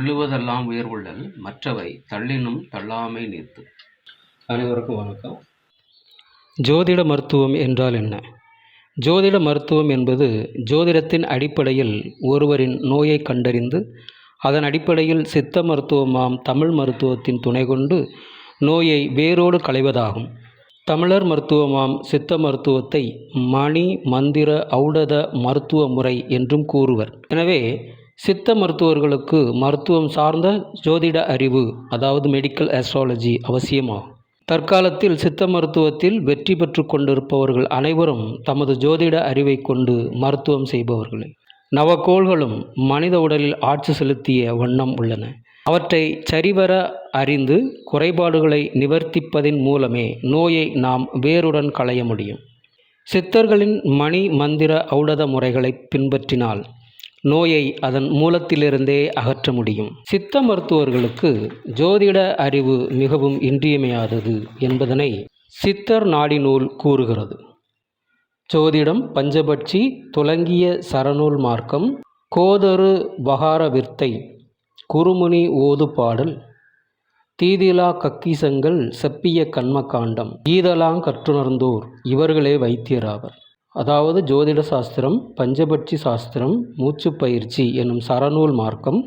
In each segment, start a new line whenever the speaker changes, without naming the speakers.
உள்ளுவதெல்லாம் உயர்வுள்ளல் மற்றவை தள்ளினும் தள்ளாமை நீர்த்து. அனைவருக்கும் வணக்கம். ஜோதிட மருத்துவம் என்றால் என்ன? ஜோதிட மருத்துவம் என்பது ஜோதிடத்தின் அடிப்படையில் ஒருவரின் நோயை கண்டறிந்து அதன் அடிப்படையில் சித்த மருத்துவமாம் தமிழ் மருத்துவத்தின் துணை கொண்டு நோயை வேரோடு களைவதாகும். தமிழர் மருத்துவமாம் சித்த மருத்துவத்தை மணி மந்திர ஔடத மருத்துவ முறை என்றும் கூறுவர். எனவே சித்த மருத்துவர்களுக்கு மருத்துவம் சார்ந்த ஜோதிட அறிவு, அதாவது மெடிக்கல் ஆஸ்ட்ராலஜி அவசியமாகும். தற்காலத்தில் சித்த மருத்துவத்தில் வெற்றி பெற்று கொண்டிருப்பவர்கள் அனைவரும் தமது ஜோதிட அறிவை கொண்டு மருத்துவம் செய்பவர்களே. நவக்கோள்களும் மனித உடலில் ஆட்சி செலுத்திய வண்ணம் உள்ளன. அவற்றை சரிவர அறிந்து குறைபாடுகளை நிவர்த்திப்பதின் மூலமே நோயை நாம் வேருடன் களைய முடியும். சித்தர்களின் மணி மந்திர ஔடத முறைகளை பின்பற்றினால் நோயை அதன் மூலத்திலிருந்தே அகற்ற முடியும். சித்த மருத்துவர்களுக்கு ஜோதிட அறிவு மிகவும் இன்றியமையாதது என்பதனை சித்தர் நாடி நூல் கூறுகிறது. ஜோதிடம், பஞ்சபட்சி, துலங்கிய சரநூல் மார்க்கம், கோதரு வகார வித்தை, குருமுனி ஓது பாடல், தீதிலா கக்கீசங்கள், செப்பிய கண்மகாண்டம், ஈதலாங் கற்றுணர்ந்தோர் இவர்களே வைத்தியராவர். அதாவது ஜோதிட சாஸ்திரம், பஞ்சபட்சி சாஸ்திரம், மூச்சு பயிற்சி எனும் சரநூல் மார்க்கம்,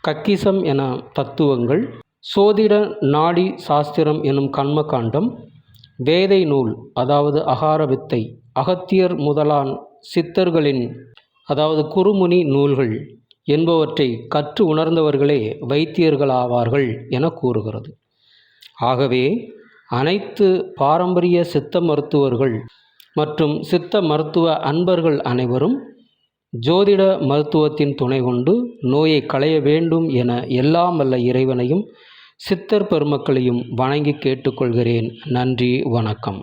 கக்கிசம் என தத்துவங்கள், சோதிட நாடி சாஸ்திரம் எனும் கண்மகாண்டம், வேதை நூல் அதாவது அகார வித்தை, அகத்தியர் முதலான் சித்தர்களின் அதாவது குருமுனி நூல்கள் என்பவற்றை கற்று உணர்ந்தவர்களே வைத்தியர்களாவார்கள் என கூறுகிறது. ஆகவே அனைத்து பாரம்பரிய சித்த மருத்துவர்கள் மற்றும் சித்த மருத்துவ அன்பர்கள் அனைவரும் ஜோதிட மருத்துவத்தின் துணை கொண்டு நோயை களைய வேண்டும் என எல்லாம் வல்ல இறைவனையும் சித்தர் பெருமக்களையும் வணங்கி கேட்டுக்கொள்கிறேன். நன்றி, வணக்கம்.